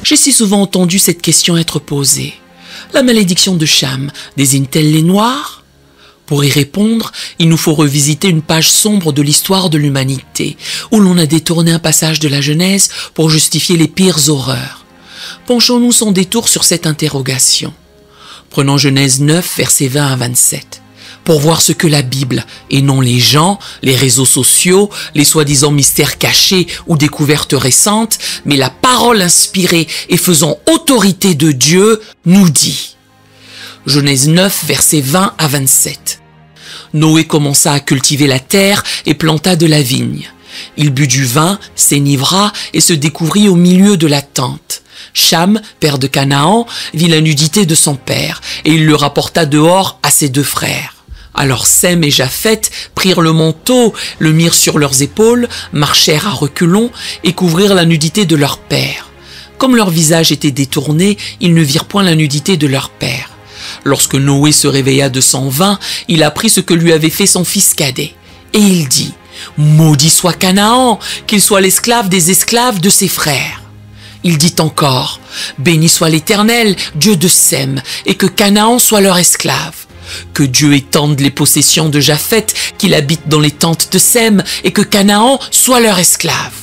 J'ai si souvent entendu cette question être posée. La malédiction de Cham désigne-t-elle les Noirs? Pour y répondre, il nous faut revisiter une page sombre de l'histoire de l'humanité, où l'on a détourné un passage de la Genèse pour justifier les pires horreurs. Penchons-nous sans détour sur cette interrogation. Prenons Genèse 9, versets 20 à 27. Pour voir ce que la Bible, et non les gens, les réseaux sociaux, les soi-disant mystères cachés ou découvertes récentes, mais la parole inspirée et faisant autorité de Dieu, nous dit. Genèse 9, versets 20 à 27. Noé commença à cultiver la terre et planta de la vigne. Il but du vin, s'enivra et se découvrit au milieu de la tente. Cham, père de Canaan, vit la nudité de son père, et il le rapporta dehors à ses deux frères. Alors Sem et Japheth prirent le manteau, le mirent sur leurs épaules, marchèrent à reculons et couvrirent la nudité de leur père. Comme leur visage était détourné, ils ne virent point la nudité de leur père. Lorsque Noé se réveilla de son vin, il apprit ce que lui avait fait son fils cadet. Et il dit, « Maudit soit Canaan, qu'il soit l'esclave des esclaves de ses frères. » Il dit encore, « Béni soit l'Éternel, Dieu de Sem, et que Canaan soit leur esclave. Que Dieu étende les possessions de Japheth, qu'il habite dans les tentes de Sem, et que Canaan soit leur esclave. »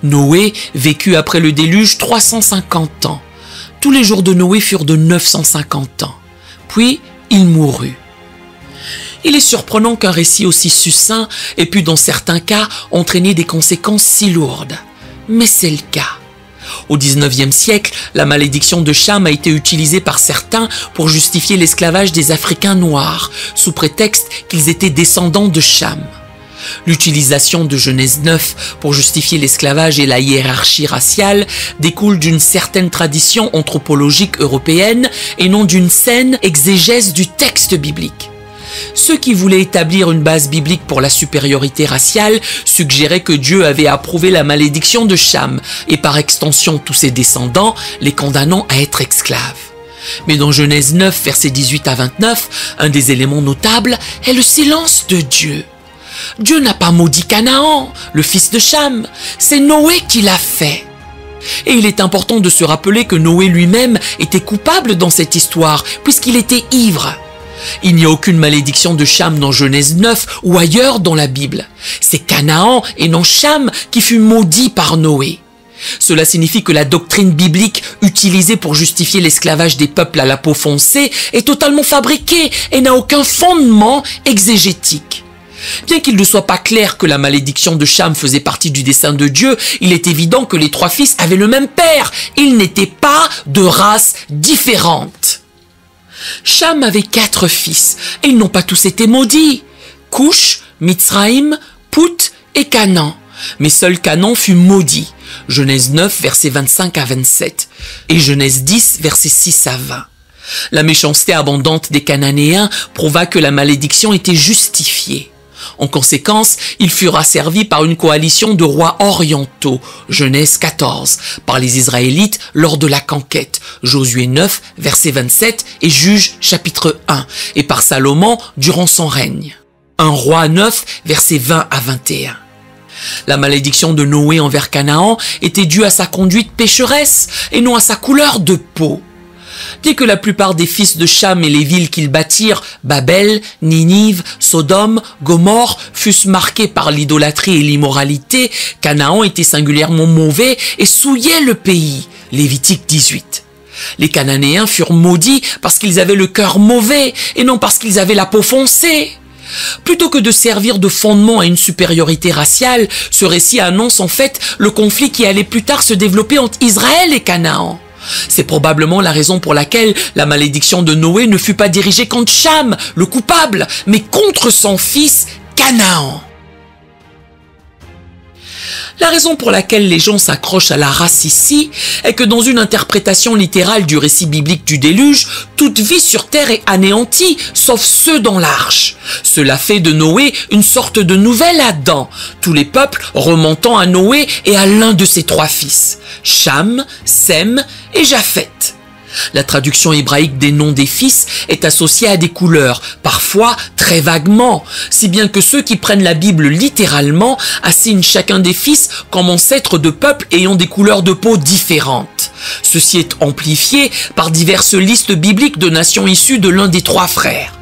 Noé vécut après le déluge 350 ans. Tous les jours de Noé furent de 950 ans. Puis il mourut. Il est surprenant qu'un récit aussi succinct ait pu dans certains cas entraîner des conséquences si lourdes. Mais c'est le cas. Au XIXe siècle, la malédiction de Cham a été utilisée par certains pour justifier l'esclavage des Africains noirs, sous prétexte qu'ils étaient descendants de Cham. L'utilisation de Genèse 9 pour justifier l'esclavage et la hiérarchie raciale découle d'une certaine tradition anthropologique européenne et non d'une saine exégèse du texte biblique. Ceux qui voulaient établir une base biblique pour la supériorité raciale suggéraient que Dieu avait approuvé la malédiction de Cham et par extension tous ses descendants, les condamnant à être esclaves. Mais dans Genèse 9, versets 18 à 29, un des éléments notables est le silence de Dieu. Dieu n'a pas maudit Canaan, le fils de Cham, c'est Noé qui l'a fait. Et il est important de se rappeler que Noé lui-même était coupable dans cette histoire, puisqu'il était ivre. Il n'y a aucune malédiction de Cham dans Genèse 9 ou ailleurs dans la Bible. C'est Canaan et non Cham qui fut maudit par Noé. Cela signifie que la doctrine biblique utilisée pour justifier l'esclavage des peuples à la peau foncée est totalement fabriquée et n'a aucun fondement exégétique. Bien qu'il ne soit pas clair que la malédiction de Cham faisait partie du dessein de Dieu, il est évident que les trois fils avaient le même père. Ils n'étaient pas de races différentes. Cham avait 4 fils, et ils n'ont pas tous été maudits. Couch, Mitzraïm, Pout et Canaan. Mais seul Canaan fut maudit. Genèse 9, versets 25 à 27. Et Genèse 10, versets 6 à 20. La méchanceté abondante des Cananéens prouva que la malédiction était justifiée. En conséquence, ils furent asservis par une coalition de rois orientaux, Genèse 14, par les Israélites lors de la conquête, Josué 9, verset 27 et Juges chapitre 1, et par Salomon durant son règne. 1 Roi 9, verset 20 à 21. La malédiction de Noé envers Canaan était due à sa conduite pécheresse et non à sa couleur de peau. Bien que la plupart des fils de Cham et les villes qu'ils bâtirent, Babel, Ninive, Sodome, Gomorrhe, fussent marqués par l'idolâtrie et l'immoralité, Canaan était singulièrement mauvais et souillait le pays. Lévitique 18. Les Cananéens furent maudits parce qu'ils avaient le cœur mauvais et non parce qu'ils avaient la peau foncée. Plutôt que de servir de fondement à une supériorité raciale, ce récit annonce en fait le conflit qui allait plus tard se développer entre Israël et Canaan. C'est probablement la raison pour laquelle la malédiction de Noé ne fut pas dirigée contre Cham, le coupable, mais contre son fils Canaan. La raison pour laquelle les gens s'accrochent à la race ici est que dans une interprétation littérale du récit biblique du déluge, toute vie sur terre est anéantie, sauf ceux dans l'arche. Cela fait de Noé une sorte de nouvel Adam, tous les peuples remontant à Noé et à l'un de ses 3 fils, Cham, Sem et Japheth. La traduction hébraïque des noms des fils est associée à des couleurs, parfois très vaguement, si bien que ceux qui prennent la Bible littéralement assignent chacun des fils comme ancêtres de peuples ayant des couleurs de peau différentes. Ceci est amplifié par diverses listes bibliques de nations issues de l'un des trois frères.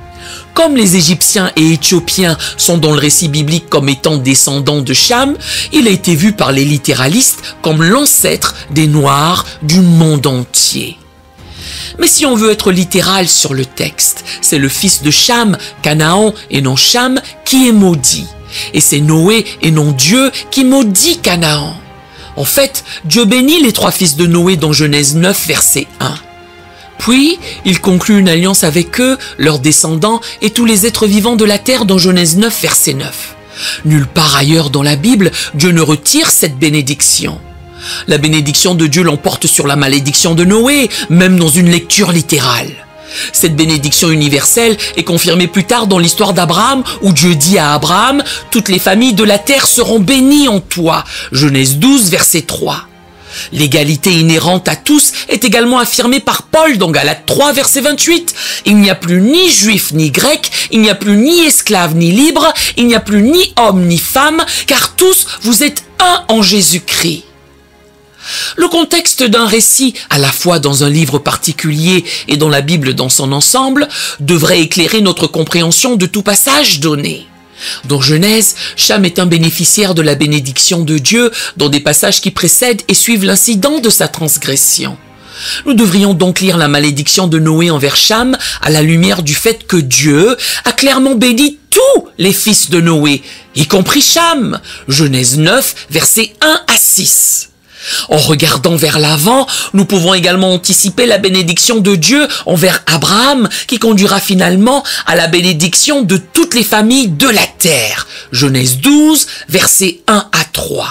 Comme les Égyptiens et Éthiopiens sont dans le récit biblique comme étant descendants de Cham, il a été vu par les littéralistes comme l'ancêtre des Noirs du monde entier. Mais si on veut être littéral sur le texte, c'est le fils de Cham, Canaan et non Cham, qui est maudit. Et c'est Noé et non Dieu qui maudit Canaan. En fait, Dieu bénit les trois fils de Noé dans Genèse 9, verset 1. Puis, il conclut une alliance avec eux, leurs descendants et tous les êtres vivants de la terre dans Genèse 9, verset 9. Nulle part ailleurs dans la Bible, Dieu ne retire cette bénédiction. La bénédiction de Dieu l'emporte sur la malédiction de Noé, même dans une lecture littérale. Cette bénédiction universelle est confirmée plus tard dans l'histoire d'Abraham, où Dieu dit à Abraham « Toutes les familles de la terre seront bénies en toi » Genèse 12, verset 3. L'égalité inhérente à tous est également affirmée par Paul dans Galates 3, verset 28. Il n'y a plus ni juif ni grec, il n'y a plus ni esclave ni libre, il n'y a plus ni homme ni femme, car tous vous êtes un en Jésus-Christ. Le contexte d'un récit, à la fois dans un livre particulier et dans la Bible dans son ensemble, devrait éclairer notre compréhension de tout passage donné. Dans Genèse, Cham est un bénéficiaire de la bénédiction de Dieu dans des passages qui précèdent et suivent l'incident de sa transgression. Nous devrions donc lire la malédiction de Noé envers Cham à la lumière du fait que Dieu a clairement béni tous les fils de Noé, y compris Cham. Genèse 9, versets 1 à 6. En regardant vers l'avant, nous pouvons également anticiper la bénédiction de Dieu envers Abraham, qui conduira finalement à la bénédiction de toutes les familles de la terre. Genèse 12, versets 1 à 3.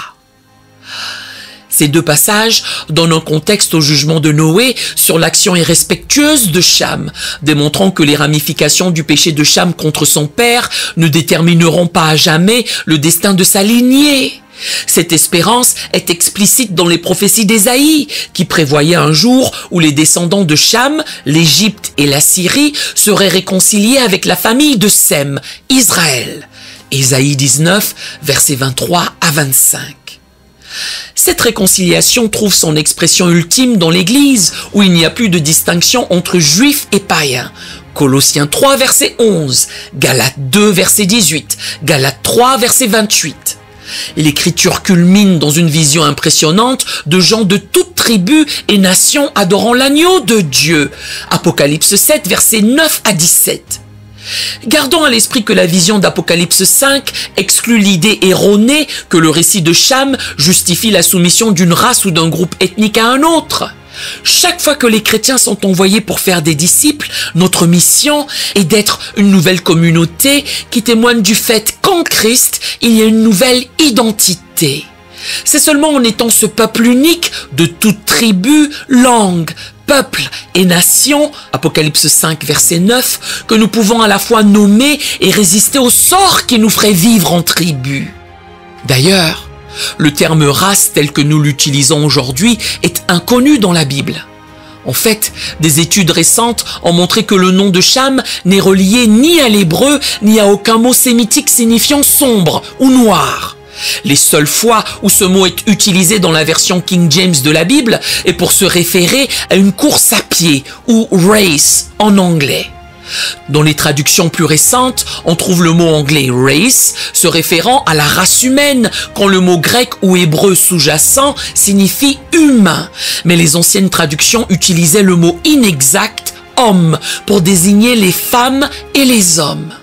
Ces deux passages donnent un contexte au jugement de Noé sur l'action irrespectueuse de Cham, démontrant que les ramifications du péché de Cham contre son père ne détermineront pas à jamais le destin de sa lignée. Cette espérance est explicite dans les prophéties d'Ésaïe, qui prévoyaient un jour où les descendants de Cham, l'Égypte et la Syrie, seraient réconciliés avec la famille de Sem, Israël. Ésaïe 19, versets 23 à 25. Cette réconciliation trouve son expression ultime dans l'Église, où il n'y a plus de distinction entre juifs et païens. Colossiens 3, verset 11, Galates 2, verset 18, Galates 3, verset 28. L'Écriture culmine dans une vision impressionnante de gens de toutes tribus et nations adorant l'agneau de Dieu. Apocalypse 7, versets 9 à 17. Gardons à l'esprit que la vision d'Apocalypse 5 exclut l'idée erronée que le récit de Cham justifie la soumission d'une race ou d'un groupe ethnique à un autre. Chaque fois que les chrétiens sont envoyés pour faire des disciples, notre mission est d'être une nouvelle communauté qui témoigne du fait qu'en Christ, il y a une nouvelle identité. C'est seulement en étant ce peuple unique de toute tribu, langue, peuple et nation, Apocalypse 5, verset 9, que nous pouvons à la fois nommer et résister au sort qui nous ferait vivre en tribu. D'ailleurs, le terme race tel que nous l'utilisons aujourd'hui est inconnu dans la Bible. En fait, des études récentes ont montré que le nom de Cham n'est relié ni à l'hébreu ni à aucun mot sémitique signifiant sombre ou noir. Les seules fois où ce mot est utilisé dans la version King James de la Bible est pour se référer à une course à pied ou race en anglais. Dans les traductions plus récentes, on trouve le mot anglais race se référant à la race humaine, quand le mot grec ou hébreu sous-jacent signifie humain. Mais les anciennes traductions utilisaient le mot inexact homme pour désigner les femmes et les hommes.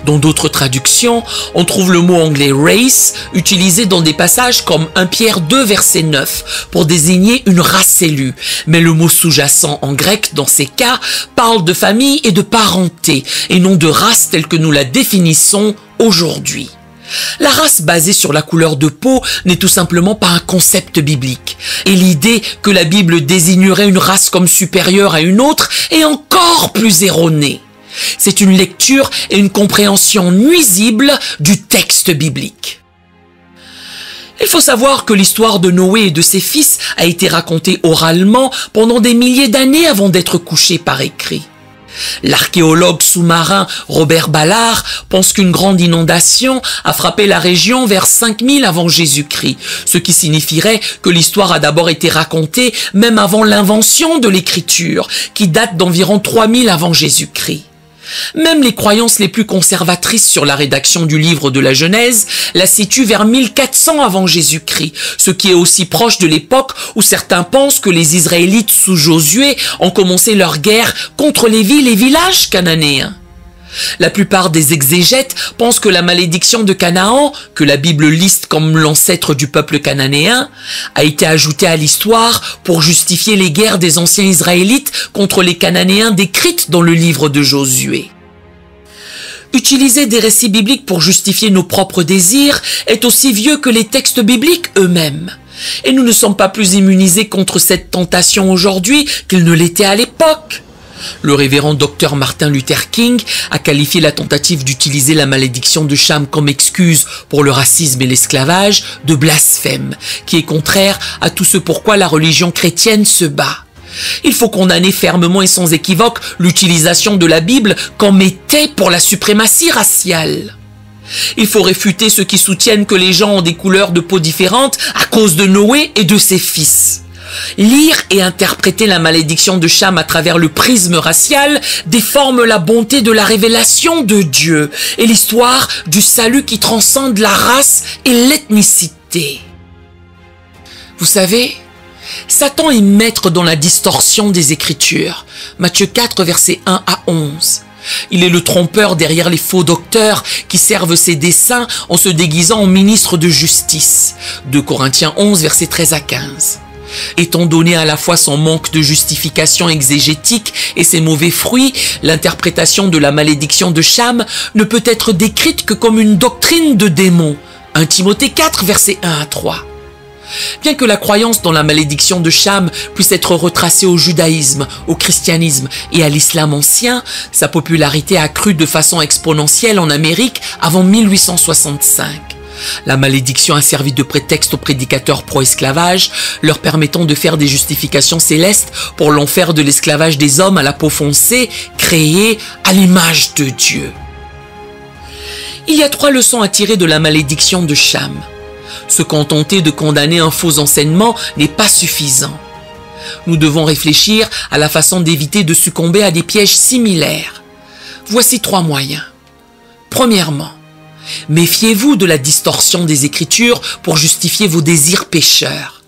Dans d'autres traductions, on trouve le mot anglais race utilisé dans des passages comme 1 Pierre 2 verset 9 pour désigner une race élue. Mais le mot sous-jacent en grec dans ces cas parle de famille et de parenté et non de race telle que nous la définissons aujourd'hui. La race basée sur la couleur de peau n'est tout simplement pas un concept biblique. Et l'idée que la Bible désignerait une race comme supérieure à une autre est encore plus erronée. C'est une lecture et une compréhension nuisible du texte biblique. Il faut savoir que l'histoire de Noé et de ses fils a été racontée oralement pendant des milliers d'années avant d'être couchée par écrit. L'archéologue sous-marin Robert Ballard pense qu'une grande inondation a frappé la région vers 5000 avant Jésus-Christ, ce qui signifierait que l'histoire a d'abord été racontée même avant l'invention de l'écriture, qui date d'environ 3000 avant Jésus-Christ. Même les croyances les plus conservatrices sur la rédaction du livre de la Genèse la situent vers 1400 avant Jésus-Christ, ce qui est aussi proche de l'époque où certains pensent que les Israélites sous Josué ont commencé leur guerre contre les villes et villages cananéens. La plupart des exégètes pensent que la malédiction de Canaan, que la Bible liste comme l'ancêtre du peuple cananéen, a été ajoutée à l'histoire pour justifier les guerres des anciens Israélites contre les Cananéens décrites dans le livre de Josué. Utiliser des récits bibliques pour justifier nos propres désirs est aussi vieux que les textes bibliques eux-mêmes. Et nous ne sommes pas plus immunisés contre cette tentation aujourd'hui qu'ils ne l'étaient à l'époque. Le révérend Dr Martin Luther King a qualifié la tentative d'utiliser la malédiction de Cham comme excuse pour le racisme et l'esclavage de blasphème, qui est contraire à tout ce pourquoi la religion chrétienne se bat. Il faut condamner fermement et sans équivoque l'utilisation de la Bible comme était pour la suprématie raciale. Il faut réfuter ceux qui soutiennent que les gens ont des couleurs de peau différentes à cause de Noé et de ses fils. Lire et interpréter la malédiction de Cham à travers le prisme racial déforme la bonté de la révélation de Dieu et l'histoire du salut qui transcende la race et l'ethnicité. Vous savez, Satan est maître dans la distorsion des Écritures. Matthieu 4, versets 1 à 11. Il est le trompeur derrière les faux docteurs qui servent ses desseins en se déguisant en ministre de justice. 2 Corinthiens 11, versets 13 à 15. Étant donné à la fois son manque de justification exégétique et ses mauvais fruits, l'interprétation de la malédiction de Cham ne peut être décrite que comme une doctrine de démon. 1 Timothée 4, versets 1 à 3. Bien que la croyance dans la malédiction de Cham puisse être retracée au judaïsme, au christianisme et à l'islam ancien, sa popularité a crû de façon exponentielle en Amérique avant 1865. La malédiction a servi de prétexte aux prédicateurs pro-esclavage, leur permettant de faire des justifications célestes pour l'enfer de l'esclavage des hommes à la peau foncée, créés à l'image de Dieu. Il y a 3 leçons à tirer de la malédiction de Cham. Se contenter de condamner un faux enseignement n'est pas suffisant. Nous devons réfléchir à la façon d'éviter de succomber à des pièges similaires. Voici 3 moyens. Premièrement, méfiez-vous de la distorsion des Écritures pour justifier vos désirs pécheurs.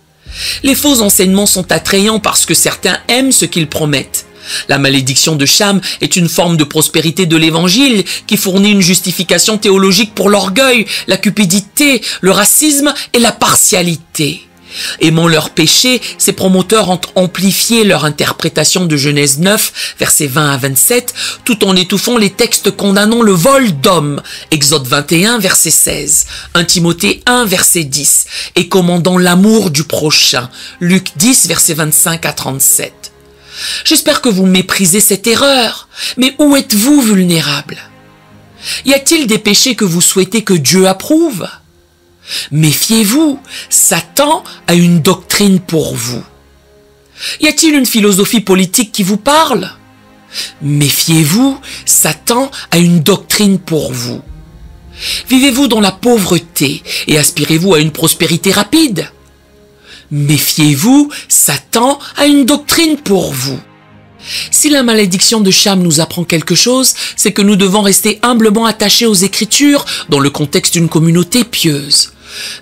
Les faux enseignements sont attrayants parce que certains aiment ce qu'ils promettent. La malédiction de Cham est une forme de prospérité de l'Évangile qui fournit une justification théologique pour l'orgueil, la cupidité, le racisme et la partialité. Aimant leur péché, ces promoteurs ont amplifié leur interprétation de Genèse 9, versets 20 à 27, tout en étouffant les textes condamnant le vol d'hommes, Exode 21, verset 16, 1 Timothée 1, verset 10, et commandant l'amour du prochain, Luc 10, versets 25 à 37. J'espère que vous méprisez cette erreur, mais où êtes-vous vulnérable? Y a-t-il des péchés que vous souhaitez que Dieu approuve? Méfiez-vous, Satan a une doctrine pour vous. Y a-t-il une philosophie politique qui vous parle? Méfiez-vous, Satan a une doctrine pour vous. Vivez-vous dans la pauvreté et aspirez-vous à une prospérité rapide? Méfiez-vous, Satan a une doctrine pour vous. Si la malédiction de Cham nous apprend quelque chose, c'est que nous devons rester humblement attachés aux Écritures dans le contexte d'une communauté pieuse.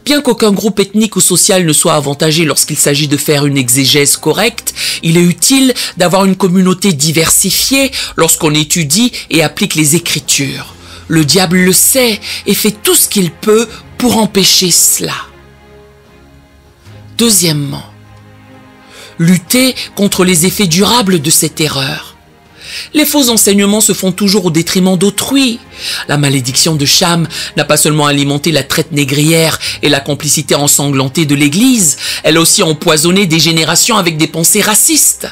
Bien qu'aucun groupe ethnique ou social ne soit avantagé lorsqu'il s'agit de faire une exégèse correcte, il est utile d'avoir une communauté diversifiée lorsqu'on étudie et applique les Écritures. Le diable le sait et fait tout ce qu'il peut pour empêcher cela. Deuxièmement, lutter contre les effets durables de cette erreur. Les faux enseignements se font toujours au détriment d'autrui. La malédiction de Cham n'a pas seulement alimenté la traite négrière et la complicité ensanglantée de l'Église, elle a aussi empoisonné des générations avec des pensées racistes.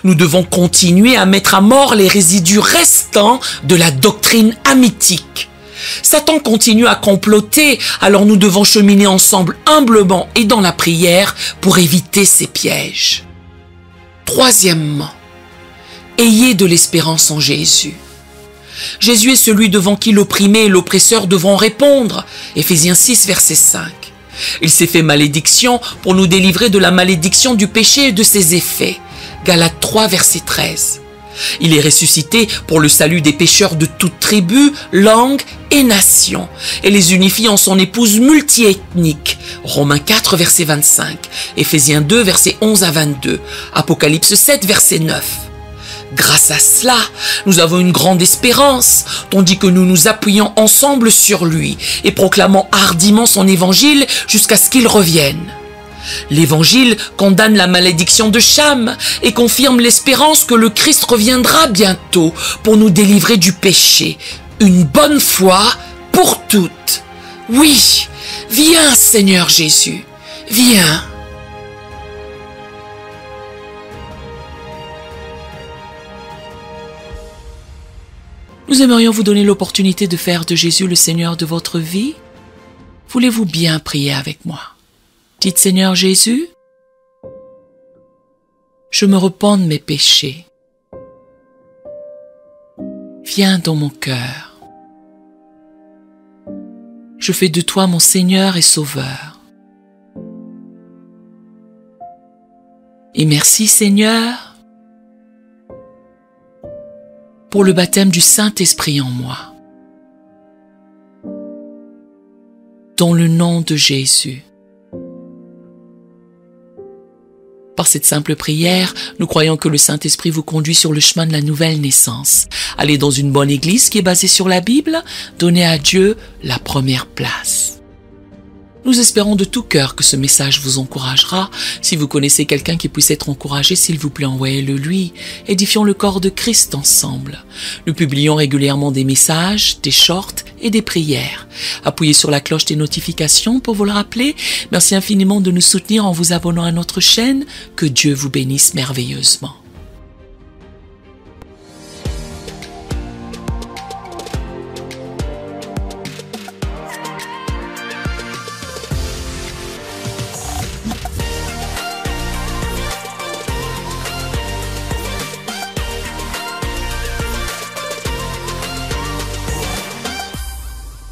Nous devons continuer à mettre à mort les résidus restants de la doctrine hamitique. Satan continue à comploter, alors nous devons cheminer ensemble humblement et dans la prière pour éviter ces pièges. Troisièmement, ayez de l'espérance en Jésus. Jésus est celui devant qui l'opprimé et l'oppresseur devront répondre. Éphésiens 6, verset 5. Il s'est fait malédiction pour nous délivrer de la malédiction du péché et de ses effets. Galates 3, verset 13. Il est ressuscité pour le salut des pécheurs de toute tribu, langue et nation, et les unifie en son épouse multiethnique. Romains 4, verset 25, Éphésiens 2, verset 11 à 22, Apocalypse 7, verset 9. Grâce à cela, nous avons une grande espérance, tandis que nous nous appuyons ensemble sur lui et proclamons hardiment son évangile jusqu'à ce qu'il revienne. L'évangile condamne la malédiction de Cham et confirme l'espérance que le Christ reviendra bientôt pour nous délivrer du péché, une bonne fois pour toutes. Oui, viens Seigneur Jésus, viens. Nous aimerions vous donner l'opportunité de faire de Jésus le Seigneur de votre vie. Voulez-vous bien prier avec moi? Dites Seigneur Jésus, je me repens de mes péchés. Viens dans mon cœur. Je fais de toi mon Seigneur et Sauveur. Et merci Seigneur pour le baptême du Saint-Esprit en moi. Dans le nom de Jésus. Par cette simple prière, nous croyons que le Saint-Esprit vous conduit sur le chemin de la nouvelle naissance. Allez dans une bonne église qui est basée sur la Bible, donnez à Dieu la première place. Nous espérons de tout cœur que ce message vous encouragera. Si vous connaissez quelqu'un qui puisse être encouragé, s'il vous plaît, envoyez-le lui. Édifions le corps de Christ ensemble. Nous publions régulièrement des messages, des shorts et des prières. Appuyez sur la cloche des notifications pour vous le rappeler. Merci infiniment de nous soutenir en vous abonnant à notre chaîne. Que Dieu vous bénisse merveilleusement.